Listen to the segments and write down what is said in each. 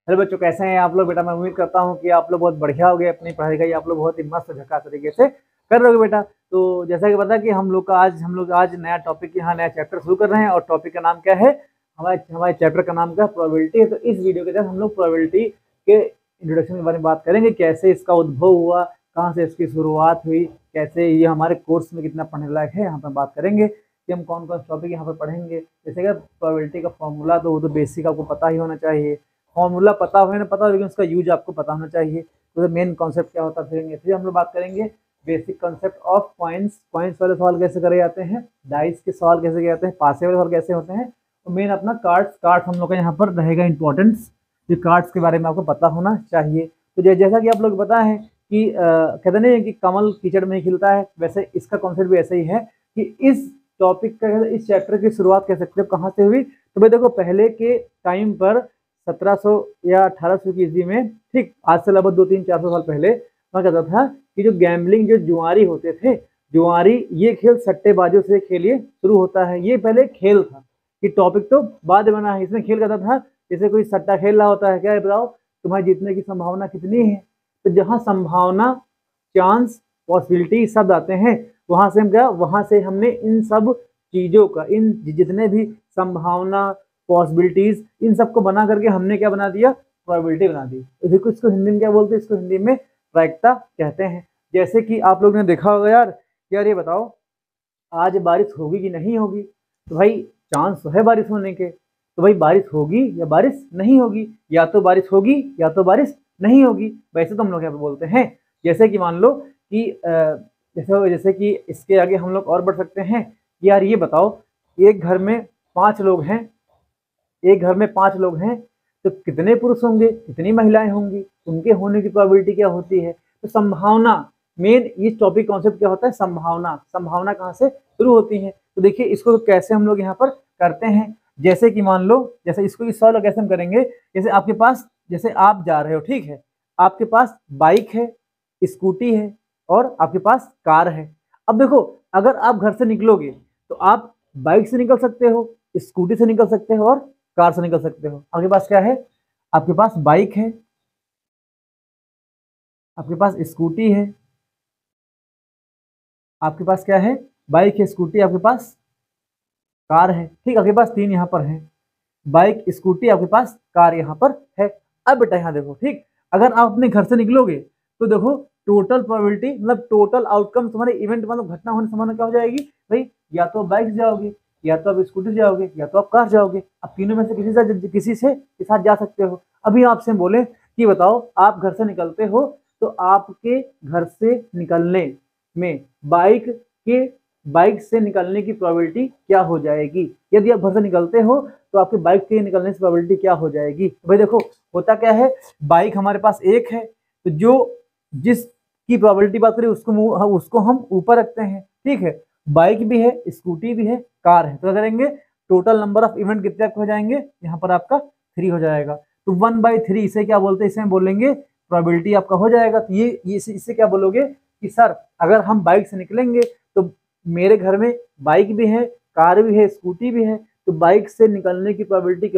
Hello बच्चों, कैसे हैं आप लोग? बेटा मैं उम्मीद करता हूँ कि आप लोग बहुत बढ़िया हो गए, अपनी पढ़ाई का आप लोग बहुत ही मस्त झकास तरीके से कर रहे हो बेटा। तो जैसा कि पता कि हम लोग आज नया टॉपिक यहाँ नया चैप्टर शुरू कर रहे हैं, और टॉपिक का नाम क्या है? हमारे हमारे चैप्टर का नाम क्या है? प्रोबेबिलिटी है। तो इस वीडियो के तहत हम लोग प्रोबेबिलिटी के इंट्रोडक्शन के बारे में बात करेंगे, कैसे इसका उद्भव हुआ, कहाँ से इसकी शुरुआत हुई, कैसे ये हमारे कोर्स में कितना पढ़ने लायक है, यहाँ पर बात करेंगे कि हम कौन कौन से टॉपिक यहाँ पर पढ़ेंगे। जैसे कि प्रोबेबिलिटी का फॉर्मूला तो वो तो बेसिक आपको पता ही होना चाहिए। फॉर्मूला पता हो या ना पता हो, लेकिन उसका यूज आपको पता होना चाहिए। तो मेन कॉन्सेप्ट क्या होता है, फिर हम लोग बात करेंगे basic concept of points. Points वाले सवाल कैसे करे जाते हैं, डाइस के सवाल कैसे किए जाते हैं, पासे वाले सवाल कैसे होते हैं, और मेन अपना कार्ड्स हम लोग का यहाँ पर रहेगा इंपॉर्टेंस। ये कार्ड्स के बारे में आपको पता होना चाहिए। तो जैसा कि आप लोग पता है कि कहते नहीं है कि कमल कीचड़ में ही खिलता है, वैसे इसका कॉन्सेप्ट भी ऐसे ही है कि इस टॉपिक का, इस चैप्टर की शुरुआत कह सकते हो कहाँ से हुई। तो भाई देखो, पहले के टाइम पर 1700 या 1800 की ईस्वी में, ठीक आज से लगभग 200-300-400 साल पहले, वहाँ कहता था कि जो गैम्बलिंग, जो जुआरी होते थे, जुआरी, ये खेल सट्टेबाजों से खेलिए शुरू होता है। ये पहले खेल था, कि टॉपिक तो बाद में बना है। इसमें खेल कहता था जैसे कोई सट्टा खेल रहा होता है, क्या है बताओ, तुम्हारे जीतने की संभावना कितनी है। तो जहाँ संभावना, चांस, पॉसिबिलिटी शब्द आते हैं, वहां से हम क्या, वहां से हमने इन सब चीजों का, इन जितने भी संभावना, पॉसिबिलिटीज, इन सबको बना करके हमने क्या बना दिया, प्रोबेबिलिटी बना दी। तो देखो इसको हिंदी में क्या बोलते हैं, इसको हिंदी में प्रायिकता कहते हैं। जैसे कि आप लोग ने देखा होगा यार, यार ये बताओ आज बारिश होगी कि नहीं होगी। तो भाई चांस तो है बारिश होने के, तो भाई बारिश होगी या बारिश नहीं होगी, या तो बारिश होगी या तो बारिश नहीं होगी। वैसे तो हम लोग यहाँ पे बोलते हैं। जैसे कि मान लो कि जैसे जैसे कि इसके आगे हम लोग और बढ़ सकते हैं कि यार ये बताओ, एक घर में 5 लोग हैं, एक घर में 5 लोग हैं, तो कितने पुरुष होंगे, कितनी महिलाएं होंगी, उनके होने की प्रोबेबिलिटी क्या होती है। तो संभावना, मेन इस टॉपिक कॉन्सेप्ट क्या होता है, संभावना। संभावना कहाँ से शुरू होती है। तो देखिए इसको कैसे हम लोग यहाँ पर करते हैं। जैसे कि मान लो, जैसे इसको इस सवाल कैसे हम करेंगे, जैसे आपके पास, जैसे आप जा रहे हो, ठीक है, आपके पास बाइक है, स्कूटी है, और आपके पास कार है। अब देखो, अगर आप घर से निकलोगे तो आप बाइक से निकल सकते हो, स्कूटी से निकल सकते हो, और कार से निकल सकते हो। आपके पास क्या है, आपके पास बाइक है, आपके पास स्कूटी है, आपके पास क्या है, बाइक है, स्कूटी, आपके पास कार है। ठीक, आपके पास 3 यहाँ पर है, बाइक, स्कूटी, आपके पास कार यहाँ पर है। अब बेटा यहाँ देखो, ठीक, अगर आप अपने घर से निकलोगे तो देखो टोटल प्रोबेबिलिटी, मतलब टोटल आउटकम, तुम्हारे इवेंट, मतलब घटना होने संभावना क्या हो जाएगी भाई, या तो आप बाइक से जाओगे, या तो आप स्कूटी से जाओगे, या तो आप कार जाओगे। अब तीनों में से किसी से के साथ जा सकते हो। अभी आपसे बोले कि बताओ, आप घर से निकलते हो, तो आपके घर से निकलने में बाइक से निकलने की प्रोबेबिलिटी क्या हो जाएगी। यदि आप घर से निकलते हो तो आपके बाइक के निकलने से प्रोबेबिलिटी क्या हो जाएगी। तो भाई देखो, होता क्या है, बाइक हमारे पास एक है, तो जो जिसकी प्रोबेबिलिटी बात करें उसको हम ऊपर रखते हैं, ठीक है। बाइक भी है, स्कूटी भी है, कार है, तो क्या करेंगे, टोटल नंबर ऑफ इवेंट कितने आपके हो जाएंगे, यहाँ पर आपका 3 हो जाएगा। तो 1/3 इसे क्या बोलते हैं, इसे हम बोलेंगे प्रोबेबिलिटी आपका हो जाएगा। तो ये इससे क्या बोलोगे कि सर, अगर हम बाइक से निकलेंगे तो मेरे घर में बाइक भी है, कार भी है, स्कूटी भी है, तो बाइक से निकलने की प्रोबेबिलिटी,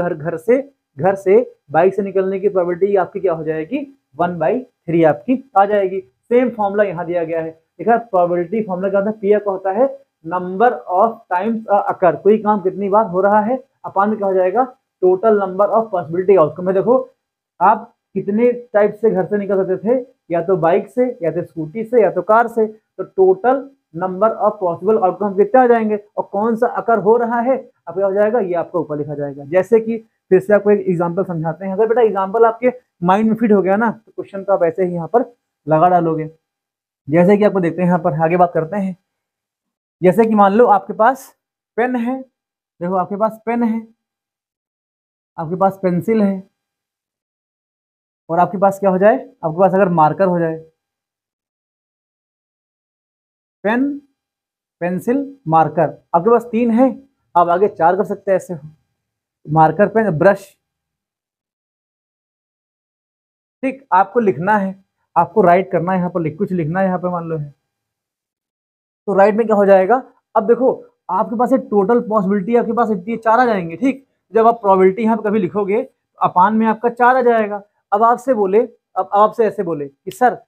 घर से बाइक से निकलने की प्रोबेबिलिटी आपकी क्या हो जाएगी, 1/3 आपकी आ जाएगी। सेम फॉर्मूला यहाँ दिया गया है। देखा, प्रोबेबिलिटी फॉर्मूला क्या होता है, पी का होता है नंबर ऑफ टाइम्स अकर, कोई काम कितनी बार हो रहा है, अपान में क्या हो जाएगा, total number of possibility outcome में। देखो आप कितने टाइप से घर से निकल सकते थे, या तो बाइक से, या तो स्कूटी से, या तो कार से। तो total number of possible outcome कितने आ जाएंगे, और कौन सा अकर हो रहा है, अब क्या हो जाएगा, ये आपको ऊपर लिखा जाएगा। जैसे कि फिर से आपको एक एग्जांपल समझाते हैं। अगर बेटा एग्जांपल आपके माइंड में फिट हो गया ना, तो क्वेश्चन तो आप ऐसे ही यहाँ पर लगा डालोगे। जैसे कि आपको देखते हैं, यहाँ पर आगे बात करते हैं। जैसे कि मान लो आपके पास पेन है, देखो आपके पास पेन है, आपके पास पेंसिल है, और आपके पास क्या हो जाए, आपके पास अगर मार्कर हो जाए, पेन, पेंसिल, मार्कर, आपके पास 3 है, आप आगे 4 कर सकते हैं ऐसे हो, मार्कर, पेन, ब्रश। ठीक, आपको लिखना है, आपको राइट करना है, यहाँ पर कुछ लिखना है, यहाँ पर मान लो है, तो राइट में क्या हो जाएगा। अब देखो, आपके पास एक टोटल पॉसिबिलिटी, आपके पास इतनी 4 आ जाएंगे, ठीक। जब आप प्रोबेबिलिटी यहाँ पर कभी लिखोगे अपान में आपका 4 आ जाएगा। अब आपसे बोले, अब आपसे ऐसे बोले कि सर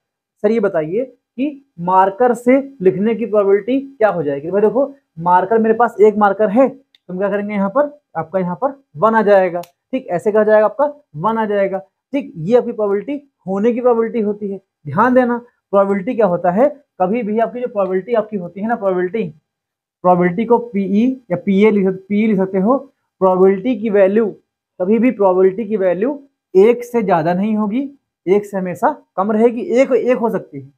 ये बताइए कि मार्कर से लिखने की प्रोबेबिलिटी क्या हो जाएगी। भाई देखो, मार्कर मेरे पास एक मार्कर है, तुम क्या करेंगे, यहाँ पर आपका यहाँ पर 1 आ जाएगा। ठीक, ऐसे क्या हो जाएगा, आपका 1 आ जाएगा। ठीक, ये आपकी प्रोबेबिलिटी होने की प्रोबेबिलिटी होती है। ध्यान देना, प्रोबेबिलिटी क्या होता है, कभी भी आपकी जो प्रोबेबिलिटी आपकी होती है ना, प्रोबेबिलिटी को पीई या पीए लिख सकते हो। प्रोबेबिलिटी की वैल्यू, कभी भी प्रोबेबिलिटी की वैल्यू 1 से ज्यादा नहीं होगी, 1 से हमेशा कम रहेगी। एक एक हो सकती है,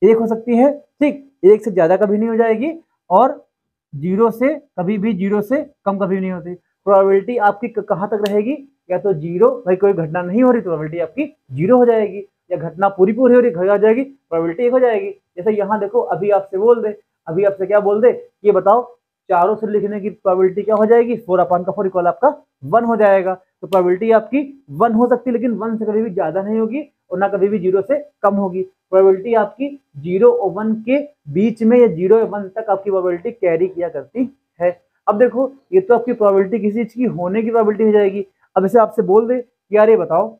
एक हो सकती है। ठीक, 1 से ज्यादा कभी नहीं हो जाएगी, और 0 से कभी भी 0 से कम कभी नहीं होती। प्रोबेबिलिटी आपकी कहाँ तक रहेगी, या तो 0, भाई कोई घटना नहीं हो रही तो प्रोबेबिलिटी आपकी 0 हो जाएगी, या घटना पूरी हो रही हो जाएगी, प्रोबेबिलिटी 1 हो जाएगी। जैसे यहाँ देखो, अभी आपसे बोल दे, अभी आपसे क्या बोल दे, ये बताओ चारों से लिखने की प्रोबेबिलिटी क्या हो जाएगी, 4/4 इक्वल आपका 1 हो जाएगा। तो प्रोबेबिलिटी आपकी 1 हो सकती है, लेकिन 1 से कभी भी ज्यादा नहीं होगी, और ना कभी भी 0 से कम होगी। प्रोबेबिलिटी आपकी 0 और 1 के बीच में, या 0 और 1 तक आपकी प्रोबेबिलिटी कैरी किया करती है। अब देखो, ये तो आपकी प्रोबेबिलिटी किसी चीज की होने की प्रोबेबिलिटी हो जाएगी। अब इसे आपसे बोल दे कि यार ये बताओ,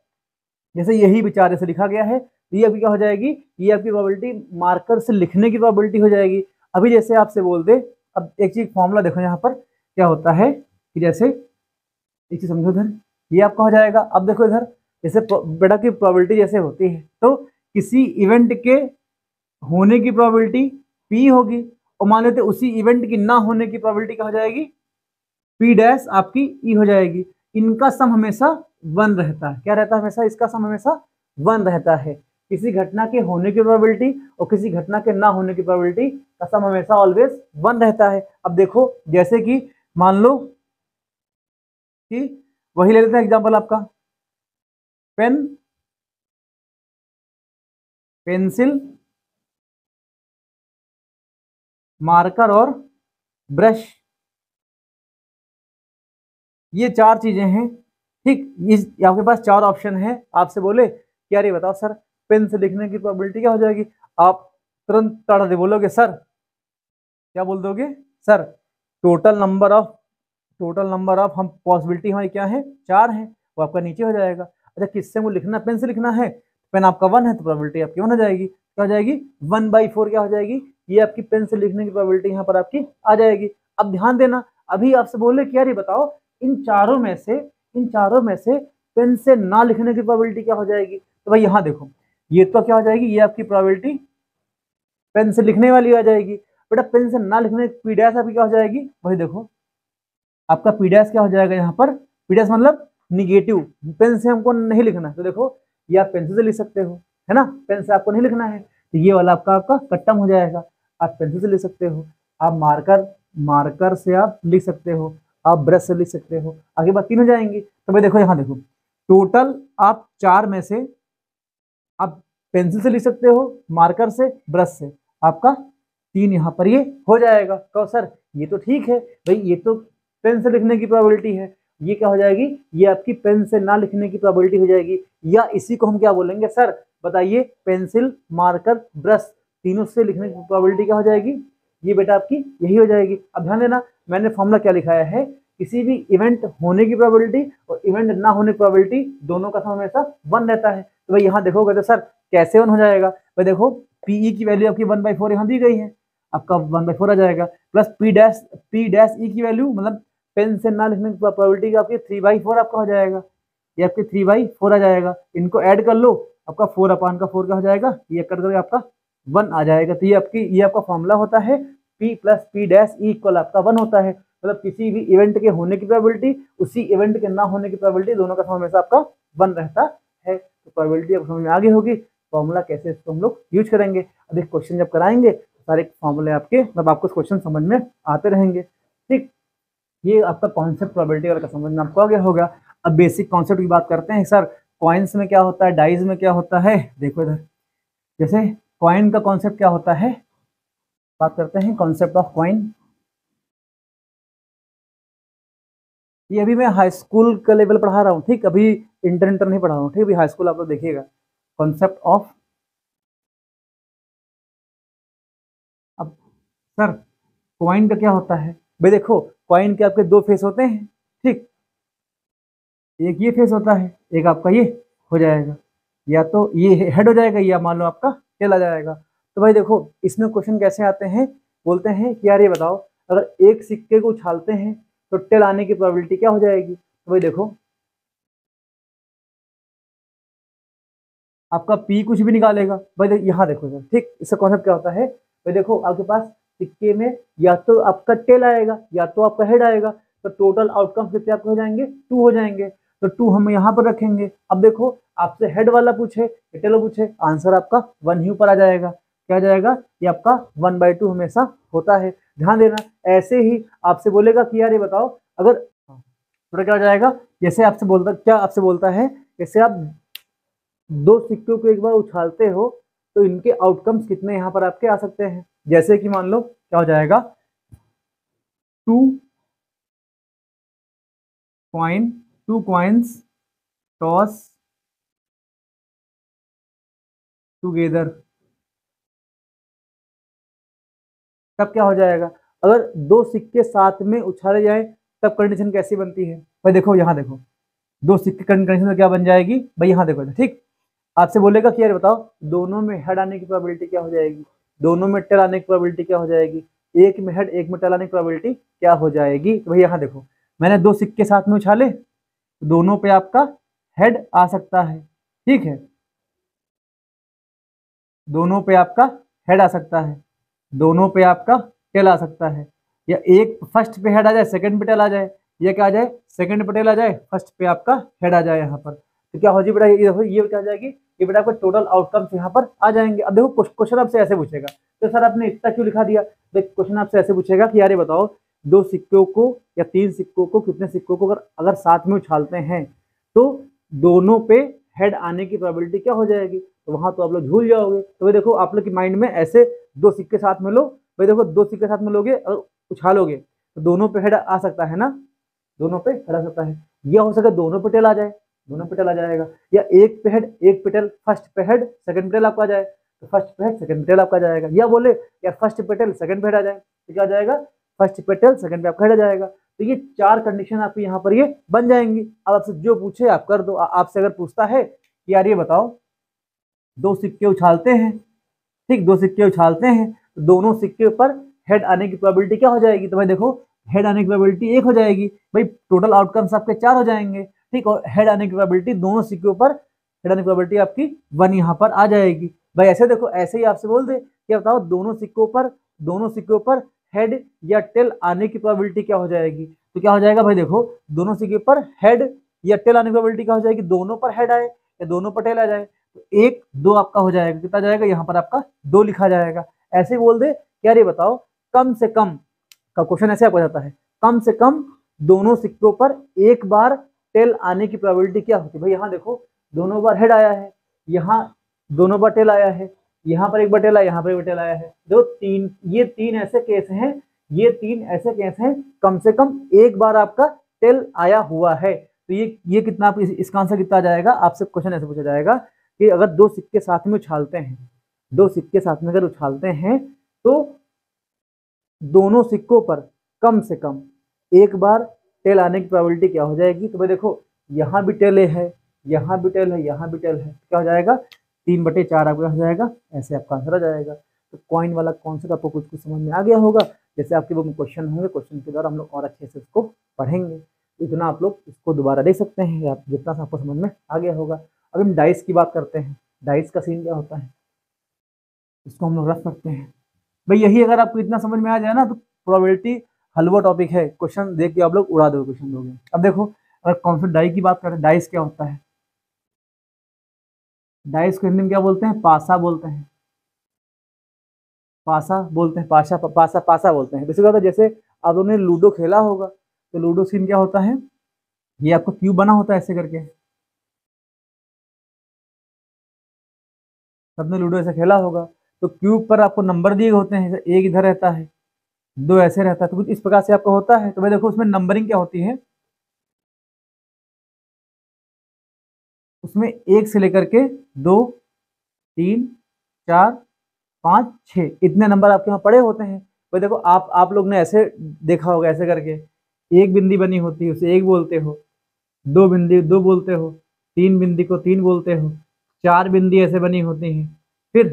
जैसे यही विचार से लिखा गया है, तो ये आपकी क्या हो जाएगी, ये आपकी प्रोबेबिलिटी मार्कर से लिखने की प्रोबेबिलिटी हो जाएगी। अभी जैसे आपसे बोल दे, अब एक चीज फॉर्मूला देखो यहाँ पर क्या होता है, कि जैसे एक चीज समझो इधर, ये आपका हो जाएगा। अब देखो इधर, जैसे बेटा की प्रोबेबिलिटी जैसे होती है, तो किसी इवेंट के होने की प्रोबेबिलिटी P होगी, और मान लेते उसी इवेंट की ना होने की प्रोबेबिलिटी क्या हो जाएगी, P डैश आपकी E हो जाएगी। इनका सम हमेशा 1 रहता है। क्या रहता है हमेशा, इसका सम हमेशा 1 रहता है। किसी घटना के होने की प्रोबेबिलिटी और किसी घटना के ना होने की प्रोबेबिलिटी का सम हमेशा ऑलवेज 1 रहता है। अब देखो, जैसे कि मान लो कि वही ले लेते हैं एग्जांपल आपका, पेन, पेंसिल, मार्कर और ब्रश, ये 4 चीजें हैं। ठीक, इस आपके पास 4 ऑप्शन है। आपसे बोले कि यार ये बताओ सर, पेन से लिखने की प्रोबेबिलिटी क्या हो जाएगी, आप तुरंत तड़ा दे बोलोगे सर, क्या बोल दोगे सर, टोटल नंबर ऑफ हम पॉसिबिलिटी हमारी क्या है, 4 है, वो आपका नीचे हो जाएगा। अच्छा, किससे वो लिखना, पेन से लिखना है, पेन आपका 1 है, तो प्रोबेबिलिटी आपकी 1 हो जाएगी। क्या हो जाएगी, 1/4 क्या हो जाएगी, ये आपकी पेन से लिखने की प्रोबेबिलिटी यहाँ पर आपकी आ जाएगी। अब ध्यान देना, अभी आपसे बोले कि यार ये बताओ, इन चारों में से पेन से ना लिखने की प्रोबेबिलिटी क्या हो जाएगी। तो भाई यहाँ देखो, ये तो क्या हो जाएगी, ये आपकी प्रोबेबिलिटी पेन से लिखने वाली आ जाएगी। बेटा पेन से ना लिखने की पी डैश आपकी क्या हो जाएगी, वही देखो आपका पी डैश क्या हो जाएगा यहाँ पर, पी डैश मतलब निगेटिव, पेन से हमको नहीं लिखना है, तो देखो ये आप पेंसिल से लिख सकते हो, है ना, पेन से आपको नहीं लिखना है, तो ये वाला आपका आपका कट्टम हो जाएगा। आप पेंसिल से लिख सकते हो, आप मार्कर से आप लिख सकते हो, आप ब्रश से लिख सकते हो, आगे बात 3 हो जाएंगी। तो भाई देखो यहाँ देखो, टोटल आप 4 में से आप पेंसिल से लिख सकते हो, मार्कर से, ब्रश से, आपका 3 यहाँ पर ये हो जाएगा। कहो सर ये तो ठीक है भाई, ये तो पेन से लिखने की प्रोबेबिलिटी है, ये क्या हो जाएगी, ये आपकी पेन से ना लिखने की प्रोबेबिलिटी हो जाएगी। या इसी को हम क्या बोलेंगे, सर बताइए, पेंसिल, मार्कर, ब्रश, तीनों से लिखने की प्रोबेबिलिटी क्या हो जाएगी, ये बेटा आपकी यही हो जाएगी। अब ध्यान देना, मैंने फॉर्मूला क्या लिखाया है, किसी भी इवेंट होने की प्रोबेबिलिटी और इवेंट ना होने की प्रोबेबिलिटी दोनों का सम हमेशा 1 रहता है। तो भाई यहाँ देखोगे तो सर कैसे 1 हो जाएगा, भाई देखो पीई की वैल्यू आपकी 1/4 यहाँ दी गई है, आपका 1/4 आ जाएगा, प्लस पी डैश ई की वैल्यू मतलब पेन से ना लिखने की प्रोबेबिलिटी आपकी 3/4 आपका हो जाएगा, ये आपके 3/4 आ जाएगा। इनको ऐड कर लो, आपका 4/4 क्या हो जाएगा, ये कर करके आपका 1 आ जाएगा। तो ये आपका फॉर्मूला होता है, P plus P dash E equal आपका 1 होता है। मतलब किसी भी इवेंट के होने की प्रोबेबिलिटी उसी इवेंट के ना होने की प्रोबेबिलिटी दोनों का सम हमेशा आपका 1 रहता है। तो प्रोबेबिलिटी आपको समझ में आगे होगी, फॉर्मूला कैसे इसको हम लोग यूज करेंगे। अब एक क्वेश्चन जब कराएंगे सारे फॉर्मूले आपके, मतलब आपको क्वेश्चन समझ में आते रहेंगे। ठीक, ये आपका कॉन्सेप्ट प्रोबेबिलिटी वाला का समझ में आपको आ गया होगा। अब बेसिक कॉन्सेप्ट की बात करते हैं, सर कॉइन्स में क्या होता है, डाइज में क्या होता है। देखो इधर, जैसे कॉइन का कॉन्सेप्ट क्या होता है, बात करते हैं कॉन्सेप्ट ऑफ कॉइन। ये अभी मैं हाई स्कूल का लेवल पढ़ा रहा हूँ, ठीक, अभी इंटर नहीं पढ़ा रहा हूँ, ठीक, अभी हाई स्कूल आप लोग देखिएगा। कॉन्सेप्ट ऑफ, अब सर कॉइन का क्या होता है, भाई देखो कॉइन के आपके 2 फेस होते हैं, ठीक, एक ये फेस होता है, एक आपका ये हो जाएगा, या तो ये हेड हो जाएगा या मान लो आपका टेल आ जाएगा। तो भाई देखो इसमें क्वेश्चन कैसे आते हैं, बोलते हैं कि यार ये बताओ अगर एक सिक्के को उछालते हैं तो टेल आने की प्रोबेबिलिटी क्या हो जाएगी। तो भाई देखो आपका पी कुछ भी निकालेगा, भाई यहाँ देखो सर, ठीक इसका कॉन्सेप्ट क्या होता है, भाई देखो आपके पास सिक्के में या तो आपका टेल आएगा या तो आपका हेड आएगा, तो टोटल आउटकम कितने आपके हो जाएंगे, 2 हो जाएंगे। तो 2 हम यहाँ पर रखेंगे। अब देखो आपसे हेड वाला पूछे टेल पूछे, आंसर आपका 1 ही ऊपर आ जाएगा। क्या आ जाएगा, ये आपका 1/2 हमेशा होता है। ध्यान देना, ऐसे ही आपसे बोलेगा कि यार ये बताओ अगर तो क्या हो जाएगा, जैसे आपसे बोलता क्या आपसे बोलता है, जैसे आप 2 सिक्कों को एक बार उछालते हो तो इनके आउटकम्स कितने यहाँ पर आपके आ सकते हैं। जैसे कि मान लो क्या हो जाएगा, 2 कॉइन्स टॉस टुगेदर, तब क्या हो जाएगा, अगर 2 सिक्के साथ में उछाले जाए तब कंडीशन कैसी बनती है। भाई देखो यहाँ देखो 2 सिक्के कंडीशन में क्या बन जाएगी, भाई यहाँ देखो ठीक, आपसे बोलेगा कि यार बताओ दोनों में हेड आने की प्रोबेबिलिटी क्या हो जाएगी, दोनों में टेल आने की प्रोबेबिलिटी क्या हो जाएगी, एक में हेड एक में टेल आने की प्रोबेबिलिटी क्या हो जाएगी। तो भाई यहाँ देखो मैंने 2 सिक्के साथ में उछाले, दोनों पे आपका हेड आ सकता है, ठीक है, दोनों पे आपका हेड आ सकता है, दोनों पे आपका टेल आ सकता है, या एक फर्स्ट पे हेड आ जाए सेकंड पे टेल आ जाए, या क्या आ जाए सेकंड पे टेल आ जाए फर्स्ट पे आपका हेड आ जाए यहाँ पर। तो क्या हो जाए बेटा, ये देखो ये क्या आ जाएगी, ये बेटा आपका टोटल आउटकम्स यहाँ पर आ जाएंगे। अब देखो क्वेश्चन आपसे ऐसे पूछेगा, तो सर आपने इतना क्यों लिखा दिया, देख क्वेश्चन आपसे ऐसे पूछेगा कि यार ये बताओ 2 सिक्कों को या 3 सिक्कों को, कितने सिक्कों को अगर अगर साथ में उछालते हैं तो दोनों पे हेड आने की प्रोबेबिलिटी क्या हो जाएगी। तो वहां तो आप लोग झूल जाओगे। तो भाई देखो आप लोग के माइंड में ऐसे 2 सिक्के साथ में लो, भाई देखो 2 सिक्के साथ में लोगे और उछालोगे तो दोनों पे हेड आ सकता है ना, दोनों पे हेड आ सकता है, या हो सके दोनों पे टेल आ जाए, दोनों पे टेल आ जाएगा, या एक पे हेड एक पे टेल, फर्स्ट पे हेड सेकंड पे टेल आपका आ जाए तो फर्स्ट पे हेड सेकंड पे टेल आपका आ जाएगा, या बोले यार फर्स्ट पे टेल सेकंड पे हेड आ जाए तो क्या आ जाएगा, फर्स्ट पे टेल सेकंड पे आपका हेड आ जाएगा। तो ये 4 कंडीशन आपको यहाँ पर ये बन जाएंगी। अब आपसे जो पूछे आप कर दो। आपसे अगर पूछता है कि यार ये बताओ 2 सिक्के उछालते हैं, ठीक 2 सिक्के उछालते हैं तो दोनों सिक्के पर हेड आने की प्रोबेबिलिटी क्या हो जाएगी। तो भाई देखो हेड आने की प्रोबेबिलिटी 1 हो जाएगी, भाई टोटल आउटकम्स आपके 4 हो जाएंगे, ठीक, और हेड आने की प्रोबेबिलिटी दोनों सिक्कों पर हेड आने की प्रोबेबिलिटी आपकी 1 यहाँ पर आ जाएगी। भाई ऐसे देखो ऐसे ही आपसे बोल दे कि बताओ दोनों सिक्कों पर हेड या टेल आने की प्रोबेबिलिटी क्या हो जाएगी। तो क्या हो जाएगा, भाई देखो दोनों सिक्के पर हेड या टेल आने की प्रोबेबिलिटी क्या हो जाएगी, दोनों पर हेड आए या दोनों पर टेल आ जाए तो 1 2 आपका हो जाएगा, कितना जाएगा यहाँ पर आपका 2 लिखा जाएगा। ऐसे बोल दे क्या ये बताओ कम से कम का क्वेश्चन ऐसे आपको जाता है, कम से कम दोनों सिक्कों पर एक बार टेल आने की प्रोबेबिलिटी क्या होती है। भाई यहाँ देखो दोनों बार हेड आया है, यहाँ दोनों बार टेल आया है, यहाँ पर एक बार टेल आया, यहाँ पर एक बार टेल आया है, जो ये तीन ऐसे केस हैं, ये 3 ऐसे केस हैं कम से कम एक बार आपका टेल आया हुआ है। तो ये कितना आप इसका आंसर कितना आ जाएगा, आपसे क्वेश्चन ऐसे पूछा जाएगा कि अगर 2 सिक्के साथ में उछालते हैं, 2 सिक्के साथ में अगर उछालते हैं तो दोनों सिक्कों पर कम से कम एक बार टेल आने की प्रोबेबिलिटी क्या हो जाएगी। तो भाई देखो यहाँ भी टेल है, यहाँ भी टेल है, यहाँ भी टेल है, क्या हो जाएगा 3/4 आपका हो जाएगा, ऐसे आपका आंसर आ जाएगा। तो कॉइन वाला कॉन्सेप्ट आपको कुछ कुछ समझ में आ गया होगा। जैसे आपके वो क्वेश्चन होंगे, क्वेश्चन के द्वारा हम लोग और अच्छे से इसको पढ़ेंगे, इतना आप लोग इसको दोबारा देख सकते हैं, या जितना आपको समझ में आ गया होगा। अब हम डाइस की बात करते हैं, डाइस का सीन क्या होता है, इसको हम लोग रख सकते हैं। भाई यही अगर आपको इतना समझ में आ जाए ना तो प्रोबेबिलिटी हलवा टॉपिक है, क्वेश्चन देख के आप लोग उड़ा दो क्वेश्चन दोगे। अब देखो अगर कॉन्सेप्ट डाई की बात करें, डाइस क्या होता है, डाइस को हिंदी में क्या बोलते हैं, पासा बोलते हैं, पासा बोलते हैं, पासा पासा पासा बोलते हैं। बेसिक होता है जैसे आप लोगों ने लूडो खेला होगा, तो लूडो सीन क्या होता है, ये आपको क्यूब बना होता है ऐसे करके, सबने लूडो ऐसे खेला होगा, तो क्यूब पर आपको नंबर दिए होते हैं, जैसे एक इधर रहता है, 2 ऐसे रहता है, तो कुछ इस प्रकार से आपका होता है। तो भाई देखो उसमें नंबरिंग क्या होती है, उसमें 1 से लेकर के 2 3 4 5 6 इतने नंबर आपके यहाँ पड़े होते हैं। भाई देखो आप लोग ने ऐसे देखा होगा, ऐसे करके एक बिंदी बनी होती है उसे एक बोलते हो, दो बिंदी दो बोलते हो, तीन बिंदी को तीन बोलते हो, चार बिंदी ऐसे बनी होती हैं, फिर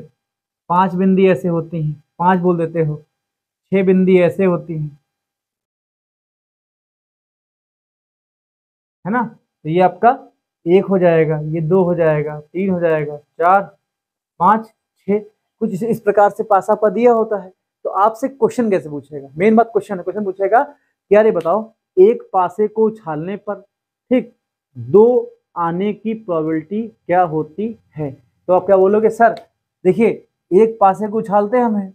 पांच बिंदी ऐसे होती हैं, पांच बोल देते हो, छह बिंदी ऐसे होती हैं, है ना। तो ये आपका एक हो जाएगा, ये दो हो जाएगा, तीन हो जाएगा, चार, पाँच, छः, कुछ इस प्रकार से पासा पा दिया होता है। तो आपसे क्वेश्चन कैसे पूछेगा, मेन बात क्वेश्चन है, क्वेश्चन पूछेगा कि यार ये बताओ एक पासे को उछालने पर ठीक दो आने की प्रोबेबिलिटी क्या होती है। तो आप क्या बोलोगे सर, देखिए एक पासे को उछालते हैं हमें,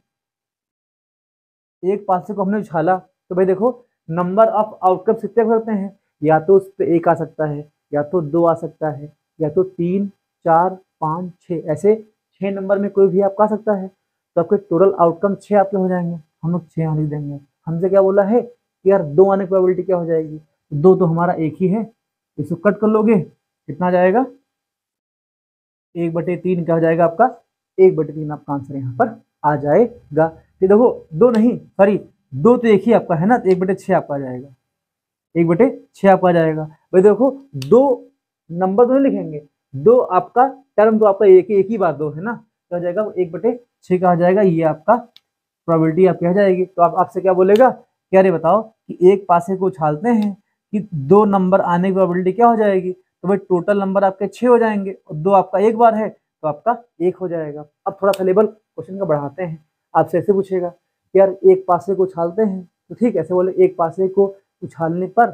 एक पासे को हमने उछाला तो भाई देखो नंबर ऑफ आउटकम्स कितने हो सकते हैं, या तो उस पर एक आ सकता है, या तो दो आ सकता है, या तो तीन, चार, पाँच, छः, ऐसे छः नंबर में कोई भी आपका आ सकता है। तो आपके टोटल आउटकम छः आपके हो जाएंगे, हम लोग छः यहाँ लिख देंगे। हमसे क्या बोला है कि यार दो आने की प्रोबेबिलिटी क्या हो जाएगी, दो तो हमारा एक ही है, इसको कट कर लोगे कितना आ जाएगा, एक बटे तीन क्या हो जाएगा आपका, एक बटे तीन आपका आंसर यहाँ पर आ जाएगा। फिर देखो दो नहीं सॉरी, दो तो एक ही आपका है ना, तो एक बटे छः आपका आ जाएगा, एक बटे छः आपका आ जाएगा। भाई देखो दो नंबर तो नहीं लिखेंगे, दो आपका टर्म तो आपका एक ही बार दो है ना, तो आ जाएगा एक बटे छः का आ जाएगा, ये आपका प्रोबेबिलिटी आपकी आ जाएगी। तो आप आपसे क्या बोलेगा, क्या रे बताओ कि एक पासे को उछालते हैं कि दो नंबर आने की प्रोबेबिलिटी क्या हो जाएगी, तो भाई टोटल नंबर आपके छः हो जाएंगे और दो आपका एक बार है तो आपका एक हो जाएगा। अब थोड़ा सा लेवल क्वेश्चन का बढ़ाते हैं, आपसे ऐसे पूछेगा कि यार एक पासे को उछालते हैं, तो ठीक ऐसे बोले एक पासे को उछालने पर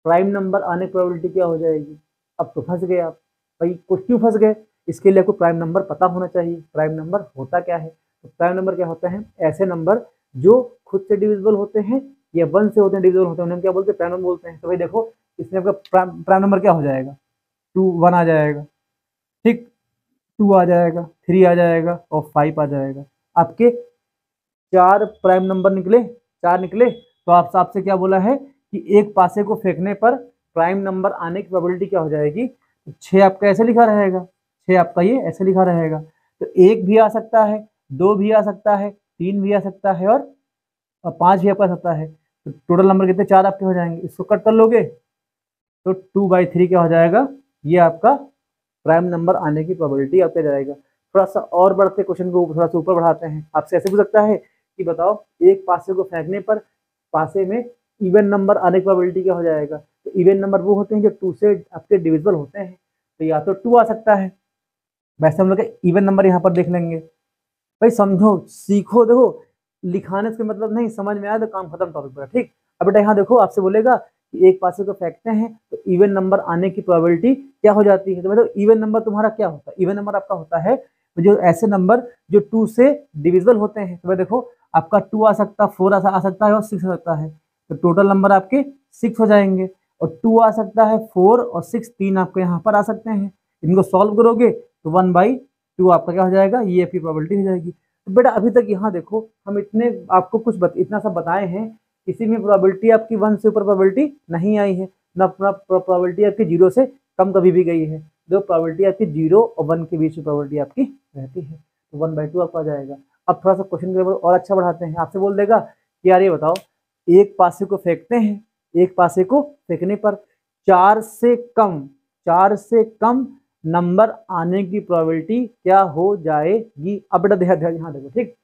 प्राइम नंबर आने की प्रोबेबिलिटी क्या हो जाएगी। अब तो फंस गए आप, भाई कुछ क्यों फंस गए, इसके लिए आपको प्राइम नंबर पता होना चाहिए। प्राइम नंबर होता क्या है, तो प्राइम नंबर क्या होता है, ऐसे नंबर जो खुद से डिविजिबल होते हैं या वन से होते हैं डिविजिबल होते हैं, उन्हें क्या बोलते हैं, प्राइम नंबर बोलते हैं। तो भाई देखो इसमें आपका प्राइम नंबर क्या हो जाएगा, टू वन आ जाएगा, ठीक, टू आ जाएगा, थ्री आ जाएगा और फाइव आ जाएगा। आपके चार प्राइम नंबर निकले, चार निकले। तो आप आपसे क्या बोला है कि एक पासे को फेंकने पर प्राइम नंबर आने की प्रोबेबिलिटी क्या हो जाएगी, तो छः आपका ऐसे लिखा रहेगा, छः आपका ये ऐसे लिखा रहेगा। तो एक भी आ सकता है, दो भी आ सकता है, तीन भी आ सकता है और पाँच भी आपका आ सकता है। तो टोटल नंबर कितने, चार आपके हो जाएंगे, इसको कट कर लोगे तो टू बाई थ्री क्या हो जाएगा, ये आपका प्राइम नंबर आने की प्रोबेबिलिटी आपके जाएगा। थोड़ा सा और बढ़ते क्वेश्चन को थोड़ा सा ऊपर बढ़ाते हैं, आपसे ऐसे पूछ सकता है कि बताओ एक पासे को फेंकने पर पासे में इवन नंबर आने की प्रोबेबिलिटी क्या हो जाएगा। तो इवन नंबर वो होते हैं जो टू से आपके डिविजिबल होते हैं, तो या तो टू आ सकता है, वैसे हम लोग इवन नंबर यहाँ पर देख लेंगे। भाई समझो सीखो, देखो लिखाने से मतलब नहीं, समझ में आया तो काम खत्म टॉपिक पर, ठीक। अब बेटा यहाँ देखो आपसे बोलेगा कि एक पासे को फेंकते हैं तो इवन नंबर आने की प्रोबेबिलिटी क्या हो जाती है। तो मतलब इवन नंबर तुम्हारा क्या होता है, इवन नंबर आपका होता है जो ऐसे नंबर जो टू से डिविजिबल होते हैं। तो भाई देखो आपका टू आ सकता है, फोर आ सकता है और सिक्स आ सकता है, तो टोटल नंबर आपके सिक्स हो जाएंगे। और टू आ सकता है, फोर और सिक्स तीन आपके यहाँ पर आ सकते हैं, इनको सॉल्व करोगे तो वन बाई टू आपका क्या हो जाएगा, ये आपकी प्रोबेबिलिटी हो जाएगी। तो बेटा अभी तक यहाँ देखो हम इतने आपको कुछ इतना सब बताए हैं, किसी में प्रोबेबिलिटी आपकी वन से ऊपर प्रोबेबिलिटी नहीं आई है, ना प्रोबेबिलिटी आपकी जीरो से कम कभी भी गई है। जो प्रोबेबिलिटी आपकी जीरो और वन के बीच में प्रोबेबिलिटी आपकी रहती है, तो वन बाई टू आपका आ जाएगा। अब थोड़ा सा क्वेश्चन के और अच्छा बढ़ाते हैं, आपसे बोल देगा कि यार ये बताओ एक पासे को फेंकते हैं, एक पासे को फेंकने पर चार से कम, चार से कम नंबर आने की प्रोबेबिलिटी क्या हो जाएगी। अब बेटा ध्यान यहाँ देखो, ठीक,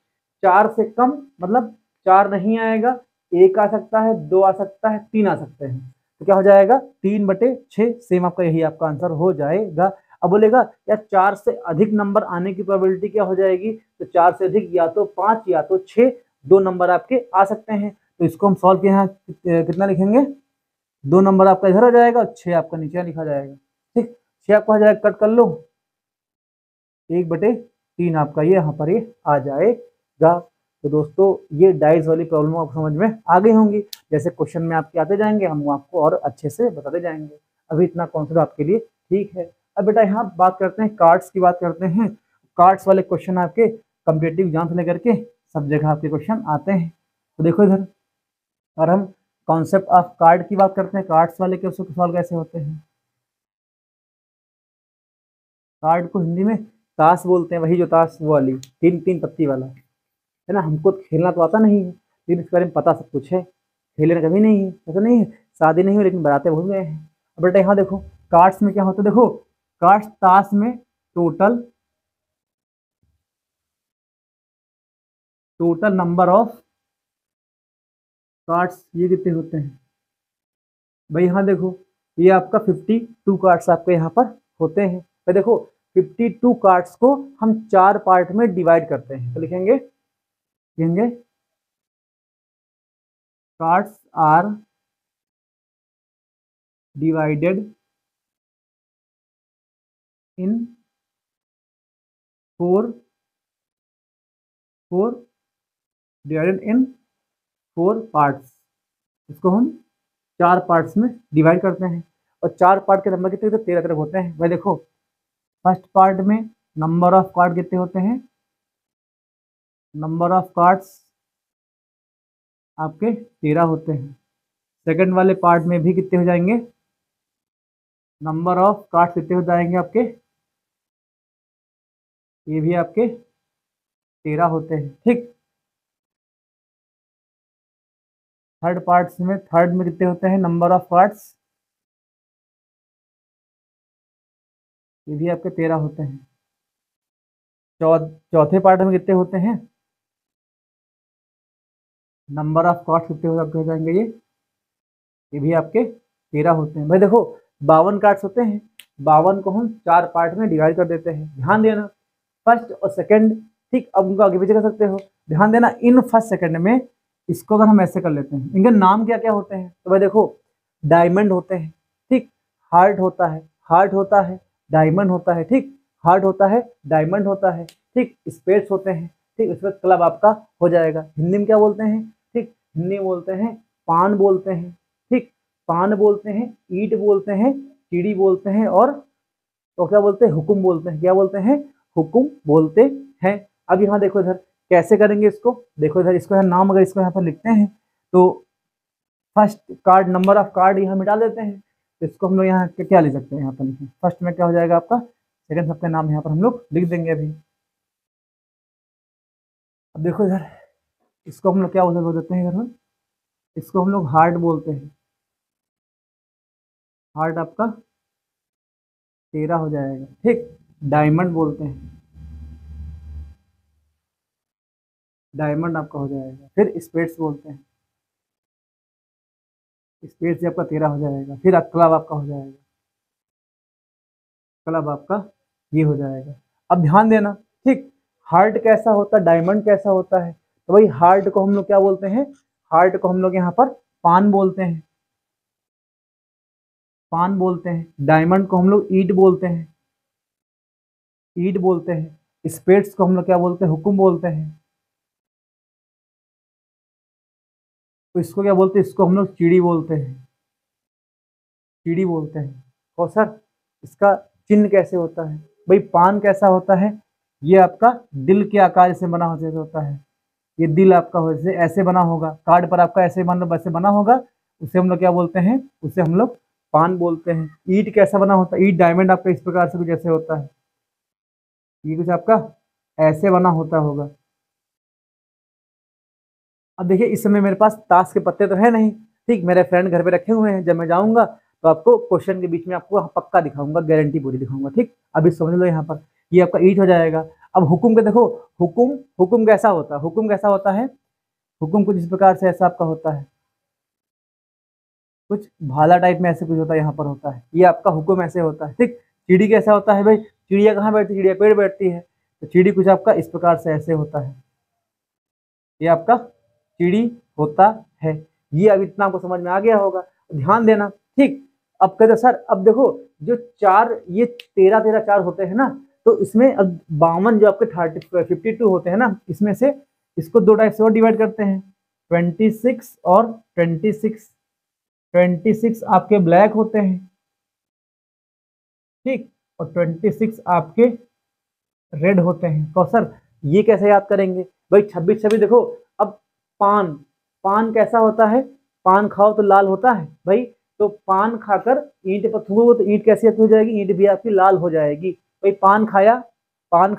चार से कम मतलब चार नहीं आएगा, एक आ सकता है, दो आ सकता है, तीन आ सकते हैं, तो क्या हो जाएगा, तीन बटे छः, सेम आपका यही आपका आंसर हो जाएगा। अब बोलेगा यार चार से अधिक नंबर आने की प्रोबेबिलिटी क्या हो जाएगी, तो चार से अधिक या तो पाँच या तो छः, दो नंबर आपके आ सकते हैं। तो इसको हम सॉल्व किए यहाँ कितना लिखेंगे, दो नंबर आपका इधर आ जाएगा, छः आपका नीचे लिखा जाएगा, ठीक, छः आपका आ जाएगा, कट कर लो, एक बटे तीन आपका ये यहाँ पर ये आ जाएगा। तो दोस्तों ये डाइस वाली प्रॉब्लम आपको समझ में आ गई होंगी, जैसे क्वेश्चन में आपके आते जाएंगे हम आपको और अच्छे से बताते जाएंगे। अभी इतना कॉन्सेप्ट आपके लिए ठीक है। अब बेटा यहाँ बात करते हैं कार्ड्स की, बात करते हैं कार्ड्स वाले क्वेश्चन आपके कॉम्पिटिटिव एग्जाम से लेकर के सब जगह आपके क्वेश्चन आते हैं। तो देखो इधर, और हम कॉन्सेप्ट ऑफ कार्ड की बात करते हैं, कार्ड्स वाले के उसको सॉल्व कैसे होते हैं। कार्ड को हिंदी में ताश बोलते हैं, वही जो ताश वो वाली तीन तीन पत्ती वाला, है ना। हमको खेलना तो आता नहीं है लेकिन इसके बारे में पता सब कुछ है, खेले कभी नहीं है, ऐसा नहीं है, शादी नहीं हुई लेकिन बारातें भूल गए हैं। अब बेटा यहाँ देखो कार्ड्स में क्या होता है, देखो कार्ड्स ताश में टोटल नंबर ऑफ कार्ड्स ये कितने होते हैं भाई। यहाँ देखो ये आपका 52 कार्ड्स आपके यहाँ पर होते हैं भाई। देखो 52 कार्ड्स को हम 4 पार्ट में डिवाइड करते हैं, तो लिखेंगे cards are divided in 4 parts. इसको हम 4 पार्ट्स में डिवाइड करते हैं और 4 पार्ट के नंबर कितने, 13 तरफ होते हैं भाई। देखो फर्स्ट पार्ट में नंबर ऑफ कार्ड कितने होते हैं, नंबर ऑफ कार्ड्स आपके 13 होते हैं। सेकंड वाले पार्ट में भी कितने हो जाएंगे, नंबर ऑफ कार्ड्स कितने हो जाएंगे आपके, ये भी आपके 13 होते हैं। ठीक, थर्ड में कितने होते हैं नंबर ऑफ कार्ड्स, ये भी आपके 13 होते हैं। चौथे पार्ट में कितने होते हैं, नंबर ऑफ कार्ड्स कितने हो जाएंगे, ये भी आपके 13 होते हैं भाई। देखो 52 कार्ड्स होते हैं, 52 को हम 4 पार्ट में डिवाइड कर देते हैं। ध्यान देना फर्स्ट और सेकंड, ठीक, अब उनको आगे पीछे कर सकते हो। ध्यान देना इन फर्स्ट सेकंड में इसको अगर हम ऐसे कर लेते हैं, इनके नाम क्या क्या होते हैं, तो भाई देखो डायमंड होते हैं, ठीक, हार्ट होता है, डायमंड होता है, ठीक, हार्ट होता है, डायमंड होता है, ठीक, स्पेड्स होते हैं, ठीक, इसमें क्लब आपका हो जाएगा। हिंदी में क्या बोलते हैं, ठीक, हिंदी में बोलते हैं पान बोलते हैं, ठीक, पान बोलते हैं, ईट बोलते हैं, चिड़ी बोलते हैं, और तो क्या बोलते हैं, हुकुम बोलते हैं। क्या बोलते हैं, हुकुम बोलते हैं। अब यहाँ देखो इधर कैसे करेंगे इसको, देखो इधर इसको यहाँ नाम अगर इसको यहाँ पर लिखते हैं तो first card number of card यहाँ मिटा देते हैं, तो इसको हम लोग यहाँ क्या लिख सकते हैं, यहाँ पर लिखें फर्स्ट में क्या हो जाएगा आपका, सेकंड सबका नाम यहाँ पर हम लोग लिख देंगे अभी। अब देखो इधर इसको हम लोग क्या बोल देते हैं, इधर इसको हम लोग हार्ट बोलते हैं, हार्ट आपका 13 हो जाएगा, ठीक, डायमंड बोलते हैं, डायमंड आपका हो जाएगा। फिर स्पेड्स बोलते हैं, स्पेड से आपका 13 हो जाएगा। फिर क्लब आपका हो जाएगा, क्लब आपका ये हो जाएगा। अब ध्यान देना, ठीक, हार्ट कैसा होता है, डायमंड कैसा होता है, तो भाई हार्ट को हम लोग क्या बोलते हैं, हार्ट को हम लोग यहाँ पर पान बोलते हैं, पान बोलते हैं। डायमंड को हम लोग ईट बोलते हैं, ईट बोलते हैं। स्पेड्स को हम लोग क्या बोलते हैं, हुकुम बोलते हैं। तो इसको क्या बोलते हैं, इसको हम लोग चिड़ी बोलते हैं, चिड़ी बोलते हैं। और सर इसका चिन्ह कैसे होता है, भाई पान कैसा होता है, ये आपका दिल के आकार से बना होता है, ये दिल आपका हो जैसे ऐसे बना होगा, कार्ड पर आपका ऐसे वैसे बना होगा, उसे हम लोग क्या बोलते हैं, उसे हम लोग पान बोलते हैं। ईट कैसा बना होता है, ईट डायमंड आपका इस प्रकार से कुछ ऐसे होता है, ये कुछ आपका ऐसे बना होता होगा। अब देखिए इस समय मेरे पास ताश के पत्ते तो है नहीं, ठीक, मेरे फ्रेंड घर पे रखे हुए हैं, जब मैं जाऊंगा तो आपको क्वेश्चन के बीच में आपको पक्का दिखाऊंगा, गारंटी पूरी दिखाऊंगा, ठीक। अभी समझ लो यहाँ पर ये आपका ईट हो जाएगा। अब हुकुम के देखो, हुकुम कैसा होता है, हुकुम कैसा होता है, हुकुम कुछ इस प्रकार से ऐसा आपका होता है, कुछ भाला टाइप में ऐसे कुछ होता है, यहाँ पर होता है, ये आपका हुकुम ऐसे होता है, ठीक। चिड़ी कैसा होता है भाई, चिड़िया कहाँ बैठती है, चिड़िया पेड़ बैठती है, तो चिड़ी कुछ आपका इस प्रकार से ऐसे होता है, ये आपका चिड़ी होता है। ये अब इतना आपको समझ में आ गया होगा, ध्यान देना, ठीक। अब कहते सर अब देखो जो 4 ये 13 4 होते हैं ना, तो इसमें अब 52 जो आपके 52 होते हैं ना, इसमें से इसको 2 टाइप से और डिवाइड करते हैं, 26 और 26। 26 आपके ब्लैक होते हैं, ठीक, और 26 आपके रेड होते हैं। तो सर ये कैसे याद करेंगे भाई, 26 26 देखो। अब पान, पान कैसा होता है, पान खाओ तो लाल होता है भाई, तो पान खाकर ईंट पर थूको तो ईंट कैसी हो जाएगी, ईंट भी आपकी लाल हो जाएगी भाई। पान खाया, पान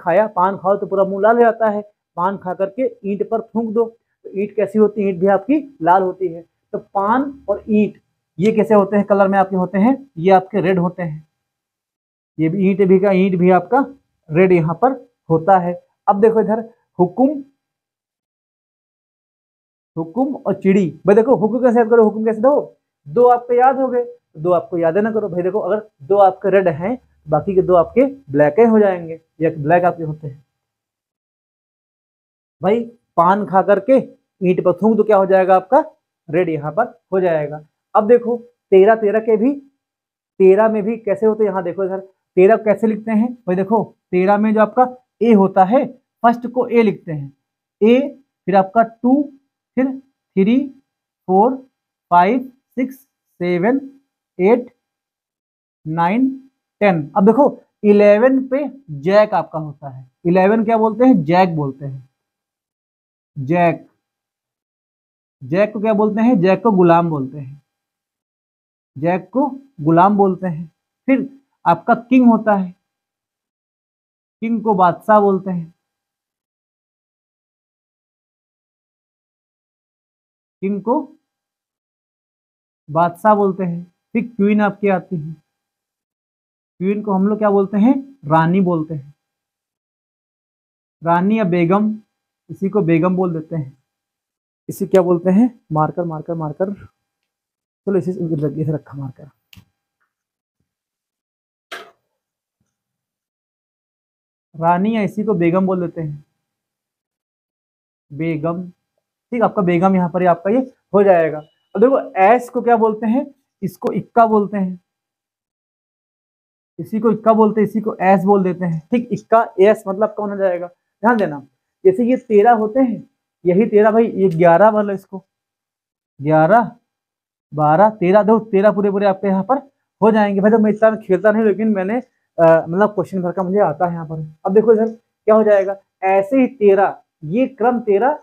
खाओ तो पूरा मुंह लाल हो जाता है, पान खा करके ईंट पर थूक दो तो ईंट कैसी होती है, ईंट भी आपकी लाल होती है। तो पान और ईंट ये कैसे होते हैं कलर में आपके होते हैं, ये आपके रेड होते हैं। ये भी ईंट भी आपका रेड यहाँ पर होता है। अब देखो इधर हुकुम, हुकुम और चिड़ी। भाई देखो हुकुम कैसे याद करो, हुकुम कैसे दो, दो आपको याद हो गए, दो आपको याद है ना करो। भाई देखो अगर दो आपके रेड हैं, बाकी के दो आपके ब्लैक हो जाएंगे, या ब्लैक आपके होते हैं। भाई पान खा करके ईंट पर थूक दो, क्या हो जाएगा आपका, रेड यहाँ पर हो जाएगा। अब देखो 13 के भी, 13 में भी कैसे होते हैं, यहाँ देखो इधर 13 कैसे लिखते हैं। भाई देखो 13 में जो आपका ए होता है, फर्स्ट को ए लिखते हैं, ए, फिर आपका 2, फिर 3, 4, 5, 6, 7, 8, 9, 10। अब देखो 11 पे जैक आपका होता है, 11 क्या बोलते हैं, जैक बोलते हैं, जैक। जैक को क्या बोलते हैं, जैक को गुलाम बोलते हैं, जैक को गुलाम बोलते हैं। फिर आपका किंग होता है, किंग को बादशाह बोलते हैं, किंग को बादशाह बोलते हैं। फिर क्वीन आपकी आती है, क्वीन को हम लोग क्या बोलते हैं, रानी बोलते हैं, रानी या बेगम, इसी को बेगम बोल देते हैं, इसी क्या बोलते हैं, मार्कर मार्कर मार्कर, चलो इसे रखा मार्कर। रानी या इसी को बेगम बोल देते हैं, बेगम। ठीक, आपका बेगम यहाँ पर आपका ये हो जाएगा। अब देखो ऐश को क्या बोलते हैं, इसको इक्का बोलते हैं, इसी को इक्का बोलते हैं, इसी को ऐश बोल देते हैं। ठीक, इक्का ऐश मतलब कौन हो जाएगा, ध्यान देना। जैसे ये 13 होते हैं, यही 13, भाई ये 11 वाला, इसको 11, 12, 13, दो 13 पूरे पूरे आपके यहाँ पर हो जाएंगे। भाई तो मैं इतना खेलता नहीं, लेकिन मैंने मतलब क्वेश्चन भर का मुझे आता है यहाँ पर। अब देखो इधर क्या हो जाएगा, ऐसे ही 13, ये क्रम 13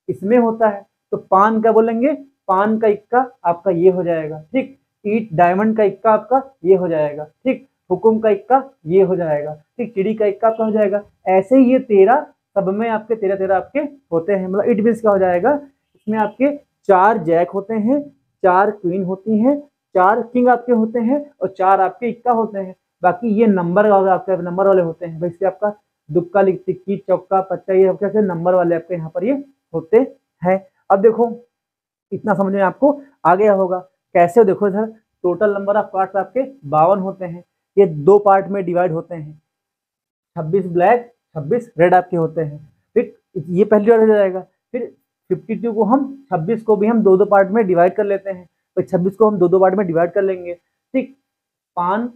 इसमें होता है, तो पान क्या बोलेंगे, पान का इक्का आपका ये हो जाएगा। ठीक, ईट डायमंड का इक्का आपका ये हो जाएगा। ठीक, हुकुम का इक्का ये हो जाएगा। ठीक, चिड़ी का इक्का आपका हो जाएगा। ऐसे ही ये 13 सब में आपके 13 आपके होते हैं। मतलब इट मीन्स क्या हो जाएगा, इसमें आपके 4 जैक होते हैं, 4 क्वीन होती हैं, 4 किंग आपके होते हैं, और 4 आपके इक्का होते हैं। बाकी ये नंबर आपके नंबर वाले होते हैं। भाई इससे आपका दुक्का, टिक्की, चौका, पच्चा, ये कैसे नंबर वाले आपके यहाँ पर ये होते हैं। अब देखो इतना समझ में आपको आ गया होगा कैसे। देखो इधर टोटल नंबर ऑफ पार्ट्स आपके 52 होते हैं। ये 2 पार्ट में डिवाइड होते हैं, 26 ब्लैक 26 रेड आपके होते हैं। फिर ये पहली बार हो जाएगा। फिर 52 को हम 26 को भी हम 2 पार्ट में डिवाइड कर लेते हैं, तो 26 को हम 2 पार्ट में डिवाइड कर लेंगे। ठीक, पान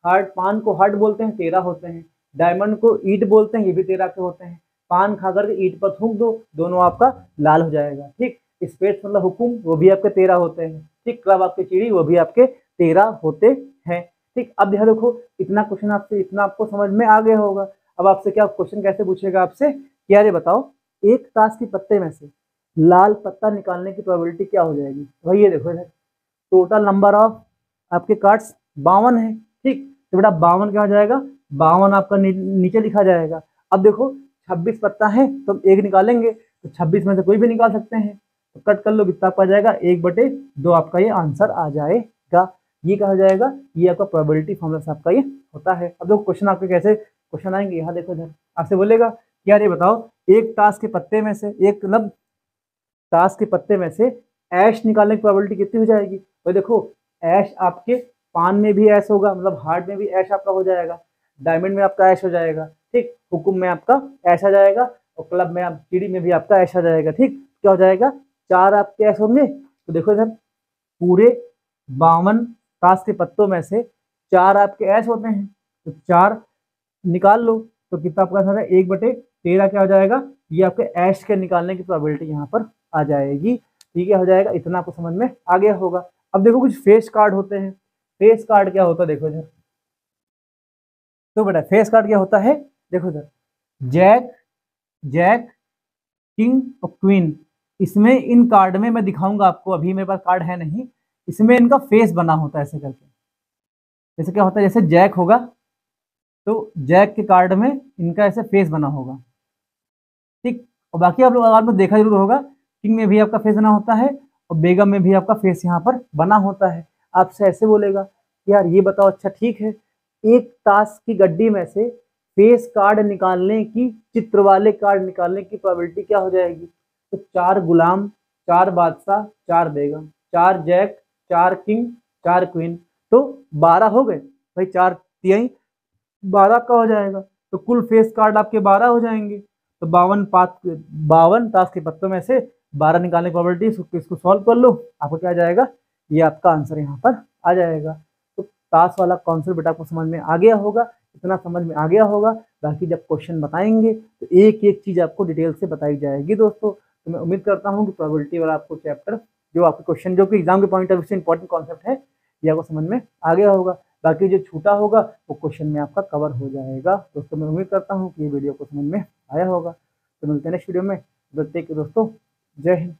हार्ट, पान को हार्ट बोलते हैं, 13 होते हैं। डायमंड को ईट बोलते हैं, ये भी 13 के होते हैं। पान खा करके ईट पर थूक दो, दोनों आपका लाल हो जाएगा। ठीक, स्पेस मतलब हुकुम, वो भी आपके 13 होते हैं। ठीक, क्लब आपके चिड़ी, वो भी आपके 13 होते हैं। ठीक, अब यहाँ देखो इतना क्वेश्चन आपसे, इतना आपको समझ में आ गया होगा। अब आपसे क्या क्वेश्चन कैसे पूछेगा आपसे, क्या ये बताओ, एक ताश के पत्ते में से लाल पत्ता निकालने की प्रोबेबिलिटी क्या हो जाएगी। भाई ये देखो इधर टोटल नंबर ऑफ आपके कार्ड्स 52 है। ठीक, तो बेटा 52 क्या हो जाएगा, 52 आपका नीचे लिखा जाएगा। अब देखो 26 पत्ता है, तो हम एक निकालेंगे, तो 26 में से कोई भी निकाल सकते हैं, तो कट कर लो, कितना आ जाएगा, 1/2 आपका ये आंसर आ जाएगा। ये क्या हो जाएगा, ये आपका प्रोबेबिलिटी फॉर्मूला से आपका ये होता है। अब देखो क्वेश्चन आपके कैसे क्वेश्चन आएंगे, यहाँ देखो इधर आपसे बोलेगा कि यार ये बताओ, एक ताश के पत्ते में से, एक मतलब ताश के पत्ते में से ऐश निकालने की प्रोबेबिलिटी कितनी हो जाएगी। तो देखो ऐश आपके पान में भी ऐश होगा, मतलब हार्ट में भी ऐश आपका हो जाएगा, डायमंड में आपका ऐश हो जाएगा। ठीक, हुकुम में आपका ऐश आ जाएगा, और क्लब में आप चिड़ी में भी आपका ऐश आ जाएगा। ठीक, क्या हो जाएगा, 4 आपके ऐश होंगे। तो देखो इधर पूरे 52 ताश के पत्तों में से 4 आपके ऐश होते हैं, तो 4 निकाल लो, तो कितना आपका आंसर है, 1/13 क्या हो जाएगा, ये आपके ऐश के निकालने की प्रोबेबिलिटी यहाँ पर आ जाएगी। ठीक है, हो जाएगा, इतना आपको समझ में आ गया होगा। अब देखो कुछ फेस कार्ड होते हैं। फेस कार्ड क्या होता है, देखो इधर, तो बेटा फेस कार्ड क्या होता है, देखो इधर जैक, जैक, किंग और क्वीन। इसमें इन कार्ड में मैं दिखाऊंगा आपको, अभी मेरे पास कार्ड है नहीं, इसमें इनका फेस बना होता है ऐसे करके। जैसे क्या होता है, जैसे जैक होगा, तो जैक के कार्ड में इनका ऐसे फेस बना होगा। ठीक, और बाकी आप लोग आवाज में देखा जरूर होगा, किंग में भी आपका फेस बना होता है, और बेगम में भी आपका फेस यहाँ पर बना होता है। आपसे ऐसे बोलेगा कि यार ये बताओ, अच्छा ठीक है, एक ताश की गड्डी में से फेस कार्ड निकालने की, चित्र वाले कार्ड निकालने की प्रोबेबिलिटी क्या हो जाएगी? तो 4 गुलाम, 4 बादशाह, 4 बेगम, 4 जैक, 4 किंग, 4 क्वीन, तो 12 हो गए भाई। 4 तिहाई 12 का हो जाएगा, तो कुल फेस कार्ड आपके 12 हो जाएंगे। तो 52 ताश के पत्तों में से 12 निकालने की प्रोबेबिलिटी, इसको सॉल्व कर लो, आपको क्या आ जाएगा? ये आपका आंसर यहाँ पर आ जाएगा। तो ताश वाला कॉन्सेप्ट बेटा आपको समझ में आ गया होगा, इतना समझ में आ गया होगा। बाकी जब क्वेश्चन बताएंगे तो एक एक चीज आपको डिटेल से बताई जाएगी दोस्तों। तो मैं उम्मीद करता हूँ कि प्रोबेबिलिटी वाला आपको चैप्टर, जो आपके क्वेश्चन, जो कि एग्जाम के पॉइंट ऑफ व्यू से इंपॉर्टेंट कॉन्सेप्ट है, ये आपको समझ में आ गया होगा। बाकी जो छूटा होगा वो क्वेश्चन में आपका कवर हो जाएगा दोस्तों। मैं उम्मीद करता हूँ कि ये वीडियो को समझ में आया होगा। तो मिलते हैं नेक्स्ट वीडियो में, तब तक के दोस्तों जय हिंद।